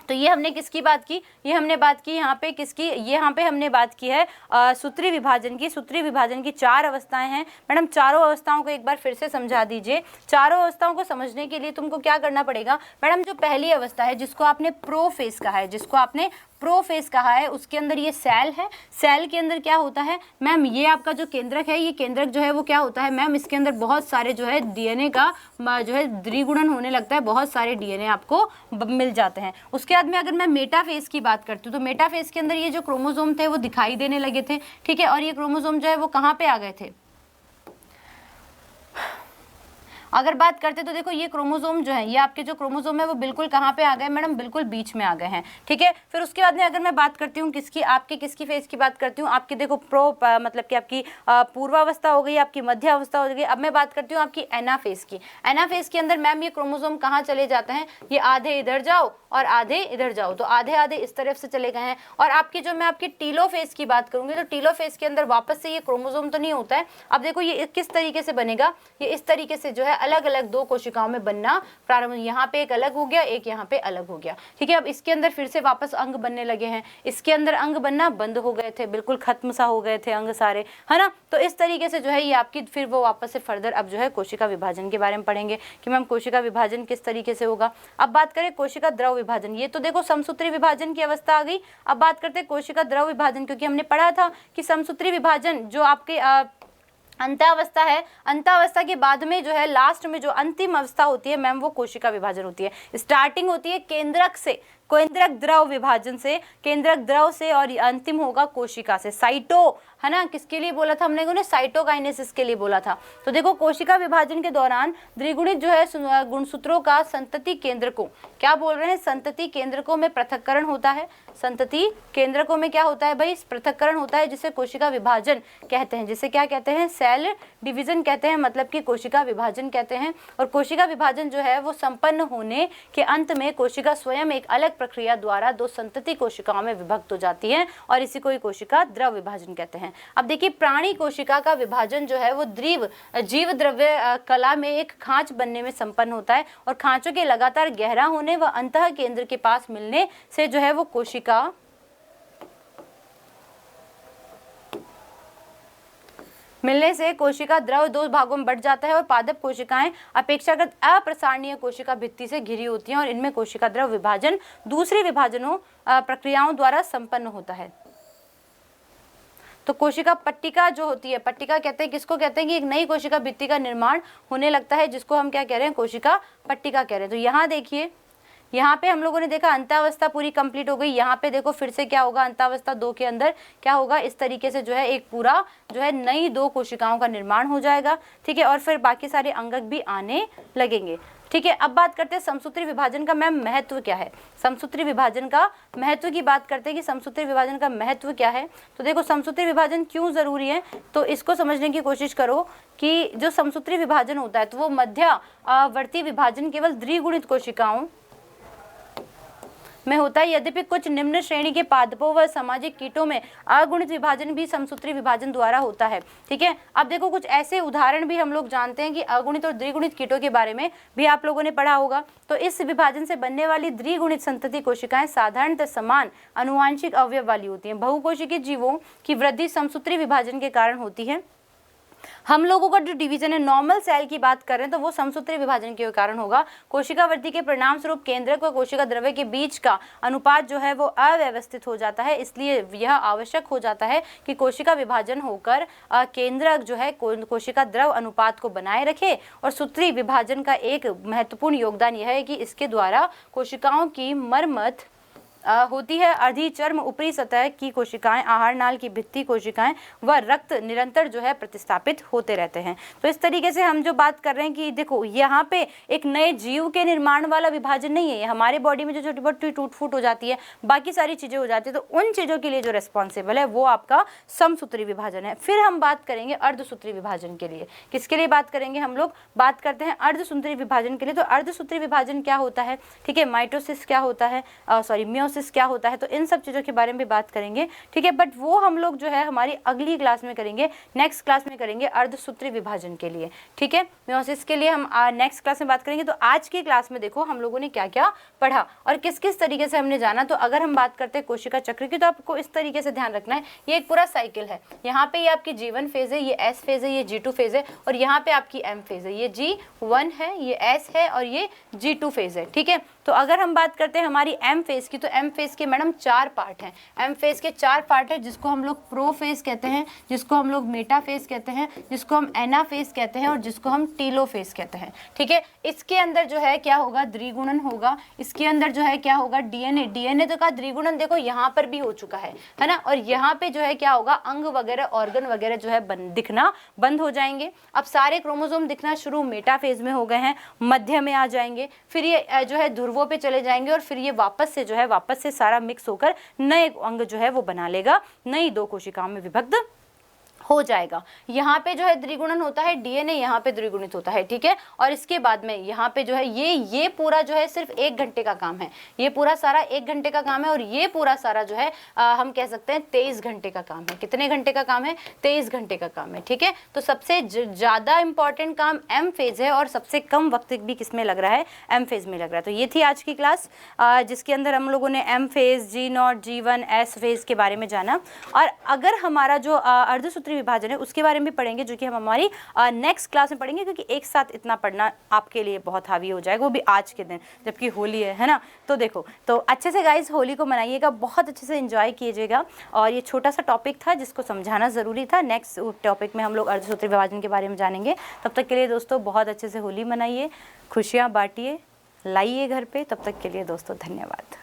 तो ये हमने किसकी बात की, ये हमने बात की यहाँ पे किसकी, ये यहाँ पे हमने बात की है सूत्री विभाजन की। सूत्री विभाजन की 4 अवस्थाएं हैं मैडम, चारों अवस्थाओं को एक बार फिर से समझा दीजिए। चारों अवस्थाओं को समझने के लिए तुमको क्या करना पड़ेगा मैडम, जो पहली अवस्था है जिसको आपने प्रोफेज कहा है, जिसको आपने प्रोफेज कहा है, उसके अंदर ये सेल है। सेल के अंदर क्या होता है मैम, ये आपका जो केंद्रक है, ये केंद्रक जो है वो क्या होता है मैम, इसके अंदर बहुत सारे जो है डीएनए का जो है द्विगुणन होने लगता है, बहुत सारे डीएनए आपको मिल जाते हैं। उसके बाद में अगर मैं मेटाफेज की बात करती हूँ तो मेटाफेज के अंदर ये जो क्रोमोसोम थे वो दिखाई देने लगे थे, ठीक है। और ये क्रोमोसोम जो है वो कहाँ पे आ गए थे, अगर बात करते तो देखो ये क्रोमोसोम जो है, ये आपके जो क्रोमोसोम है वो बिल्कुल कहाँ पे आ गए मैडम, बिल्कुल बीच में आ गए हैं, ठीक है। फिर उसके बाद में अगर मैं बात करती हूँ किसकी फेज की बात करती हूँ, आपकी देखो मतलब कि आपकी पूर्वावस्था हो गई, आपकी मध्य अवस्था हो गई। अब मैं बात करती हूँ आपकी एनाफेज की। एनाफेज के अंदर मैम ये क्रोमोसोम कहाँ चले जाते हैं, ये आधे इधर जाओ और आधे इधर जाओ, तो आधे आधे इस तरफ से चले गए हैं। और आपकी जो मैं आपकी टीलोफेज की बात करूंगी तो टीलोफेज के अंदर वापस से ये क्रोमोसोम तो नहीं होता है। अब देखो ये किस तरीके से बनेगा, ये इस तरीके से जो है अलग अलग 2 कोशिकाओं में बनना प्रारंभ, यहाँ पे एक अलग हो गया, एक यहाँ पे अलग हो गया, ठीक है। अब इसके अंदर फिर से वापस अंग बनने लगे हैं, इसके अंदर अंग बनना बंद हो गए थे, बिल्कुल खत्म सा हो गए थे अंग सारे, है ना। तो इस तरीके से जो है ये आपकी फिर वो वापस से फर्दर अब जो है कोशिका विभाजन के बारे में पढ़ेंगे कि मैम कोशिका विभाजन किस तरीके से होगा। अब बात करें कोशिका द्रव विभाजन, ये तो देखो समसूत्री विभाजन की अवस्था आ गई। अब बात करते हैं कोशिका द्रव विभाजन, क्योंकि हमने पढ़ा था कि समसूत्री विभाजन जो आपके अंतावस्था है, अंतावस्था के बाद में जो है लास्ट में जो अंतिम अवस्था होती है मैम वो कोशिका विभाजन होती है। स्टार्टिंग होती है केंद्रक से, केंद्रक द्रव विभाजन से, केंद्रक द्रव से, और अंतिम होगा कोशिका से। साइटो, है ना, किसके लिए बोला था हमने को, साइटोकाइनेसिस के लिए बोला था। तो देखो कोशिका विभाजन के दौरान द्विगुणित जो है गुणसूत्रों का संतति केंद्रकों, क्या बोल रहे हैं, संतति केंद्रकों में पृथक्करण होता है। संतति केंद्रकों में क्या होता है भाई, पृथक्करण होता है, जिसे कोशिका विभाजन कहते हैं, जिसे क्या कहते हैं, सेल डिवीजन कहते हैं, मतलब कि कोशिका विभाजन कहते हैं। और कोशिका विभाजन जो है वो संपन्न होने के अंत में कोशिका स्वयं एक अलग प्रक्रिया द्वारा 2 संतति कोशिकाओं में विभक्त हो जाती है और इसी को ही कोशिका द्रव विभाजन कहते हैं। अब देखिए प्राणी कोशिका का विभाजन जो है वो जीव द्रव्य कला में एक खांच बनने में संपन्न होता है और खांचों के लगातार गहरा होने व अंतः केंद्र के पास मिलने से जो है वो कोशिका मिलने से कोशिका द्रव दो भागों में बढ़ जाता है और पादप कोशिकाएं अपेक्षाकृत अप्रसारणीय कोशिका भित्ति से घिरी होती हैं और इनमें कोशिका द्रव विभाजन दूसरी विभाजनों प्रक्रियाओं द्वारा संपन्न होता है। तो कोशिका पट्टिका जो होती है, पट्टिका कहते हैं किसको कहते हैं कि एक नई कोशिका भित्ति का निर्माण होने लगता है, जिसको हम क्या कह रहे हैं, कोशिका पट्टिका कह रहे हैं। तो यहाँ देखिए, यहाँ पे हम लोगों ने देखा अंतावस्था पूरी कंप्लीट हो गई। यहाँ पे देखो फिर से क्या होगा, अंतावस्था 2 के अंदर क्या होगा, इस तरीके से जो है एक पूरा जो है नई 2 कोशिकाओं का निर्माण हो जाएगा। ठीक है, और फिर बाकी सारे अंगक भी आने लगेंगे। ठीक है, अब बात करते हैं समसूत्री विभाजन का मैम महत्व क्या है। समसूत्री विभाजन का महत्व की बात करते हैं कि समसूत्री विभाजन का महत्व क्या है। तो देखो समसूत्री विभाजन क्यों जरूरी है, तो इसको समझने की कोशिश करो कि जो समसूत्री विभाजन होता है तो वो मध्यवर्ती विभाजन केवल द्विगुणित कोशिकाओं में होता है। यद्यपि कुछ निम्न श्रेणी के पादपों व सामाजिक कीटों में अगुणित विभाजन भी समसूत्री विभाजन द्वारा होता है। ठीक है, अब देखो कुछ ऐसे उदाहरण भी हम लोग जानते हैं कि अगुणित और द्विगुणित कीटों के बारे में भी आप लोगों ने पढ़ा होगा। तो इस विभाजन से बनने वाली द्विगुणित संतति कोशिकाएं साधारणतः समान आनुवांशिक अवयव वाली होती हैं। बहुकोशिकीय जीवों की वृद्धि समसूत्री विभाजन के कारण होती है। हम लोगों का जो डिवीजन है, नॉर्मल सेल की बात कर रहे हैं, तो वो समसूत्री विभाजन के कारण होगा। कोशिका वृद्धि के परिणाम स्वरूप केंद्रक व कोशिका द्रव्य के बीच का अनुपात जो है वो अव्यवस्थित हो जाता है। इसलिए यह आवश्यक हो जाता है कि कोशिका विभाजन होकर केंद्रक जो है कोशिका द्रव अनुपात को बनाए रखे। और सूत्री विभाजन का एक महत्वपूर्ण योगदान यह है कि इसके द्वारा कोशिकाओं की मरम्मत होती है। अधिचर्म ऊपरी सतह की कोशिकाएं, आहार नाल की भित्ति कोशिकाएं व रक्त निरंतर जो है प्रतिस्थापित होते रहते हैं। तो इस तरीके से हम जो बात कर रहे हैं कि देखो यहाँ पे एक नए जीव के निर्माण वाला विभाजन नहीं है। हमारे बॉडी में जो छोटी मोटी टूट फूट हो जाती है, बाकी सारी चीजें हो जाती है, तो उन चीजों के लिए जो रेस्पॉन्सिबल है वो आपका समसूत्री विभाजन है। फिर हम बात करेंगे अर्धसूत्री विभाजन के लिए। किसके लिए बात करेंगे, हम लोग बात करते हैं अर्धसूत्री विभाजन के लिए। तो अर्धसूत्री विभाजन क्या होता है, ठीक है, माइटोसिस क्या होता है, मियोसिस क्या होता है, तो इन सब चीजों के बारे में भी बात करेंगे। ठीक है, बट वो हम लोग जो है हमारी अगली क्लास में करेंगे, नेक्स्ट क्लास में करेंगे अर्धसूत्री विभाजन के लिए। ठीक है, मियोसिस के लिए हम नेक्स्ट क्लास में बात करेंगे। तो आज की क्लास में देखो हम लोगों ने क्या क्या पढ़ा और किस किस तरीके से हमने जाना। तो अगर हम बात करते हैं कोशिका चक्र की, तो आपको इस तरीके से ध्यान रखना है, ये एक पूरा साइकिल है। यहाँ पे ये आपकी G1 फेज है, ये S फेज है, ये G2 फेज है, और यहाँ पे आपकी M फेज है, ये G1 है, ये S है और ये G2 फेज है। ठीक है, तो अगर हम बात करते हैं हमारी M फेज की, तो M फेज के मैडम 4 पार्ट हैं। M फेज के 4 पार्ट है, जिसको हम लोग प्रो फेज कहते हैं, जिसको हम लोग मेटा फेज कहते हैं, जिसको हम एना फेज कहते हैं और जिसको हम टीलो फेज कहते हैं। ठीक है, इसके अंदर जो है क्या होगा, द्विगुणन होगा। इसके अंदर जो है क्या होगा, डीएनए तो का द्विगुणन देखो यहाँ पर भी हो चुका है ना। और यहाँ पे जो है क्या होगा, अंग वगैरह ऑर्गन वगैरह जो है दिखना बंद हो जाएंगे। अब सारे क्रोमोसोम दिखना शुरू मेटा फेज में हो गए हैं, मध्य में आ जाएंगे, फिर ये जो है ध्रुवों पे चले जाएंगे और फिर ये वापस से सारा मिक्स होकर नए अंग जो है वो बना लेगा, नई 2 कोशिकाओं में विभक्त हो जाएगा। यहाँ पे जो है द्विगुणन होता है, डीएनए यहाँ पे द्विगुणित होता है। ठीक है, और इसके बाद में यहाँ पे जो है ये पूरा जो है सिर्फ 1 घंटे का काम है। ये पूरा सारा 1 घंटे का काम है और ये पूरा सारा जो है हम कह सकते हैं 23 घंटे का काम है। कितने घंटे का काम है, 23 घंटे का काम है। ठीक है, तो सबसे ज्यादा इंपॉर्टेंट काम M फेज है और सबसे कम वक्त भी किसमें लग रहा है, M फेज में लग रहा है। तो ये थी आज की क्लास, जिसके अंदर हम लोगों ने M phase, G0, G1, S phase के बारे में जाना। और अगर हमारा जो अर्धसूत्री विभाजन है उसके बारे में पढ़ेंगे, जो कि हम हमारी नेक्स्ट क्लास में पढ़ेंगे, क्योंकि एक साथ इतना पढ़ना आपके लिए बहुत हावी हो जाएगा, वो भी आज के दिन जबकि होली है ना। तो देखो, तो अच्छे से गाइस होली को मनाइएगा, बहुत अच्छे से एंजॉय कीजिएगा। और ये छोटा सा टॉपिक था जिसको समझाना ज़रूरी था। नेक्स्ट टॉपिक में हम लोग अर्धसूत्री विभाजन के बारे में जानेंगे। तब तक के लिए दोस्तों बहुत अच्छे से होली मनाइए, खुशियाँ बांटिए, लाइए घर पे। तब तक के लिए दोस्तों धन्यवाद।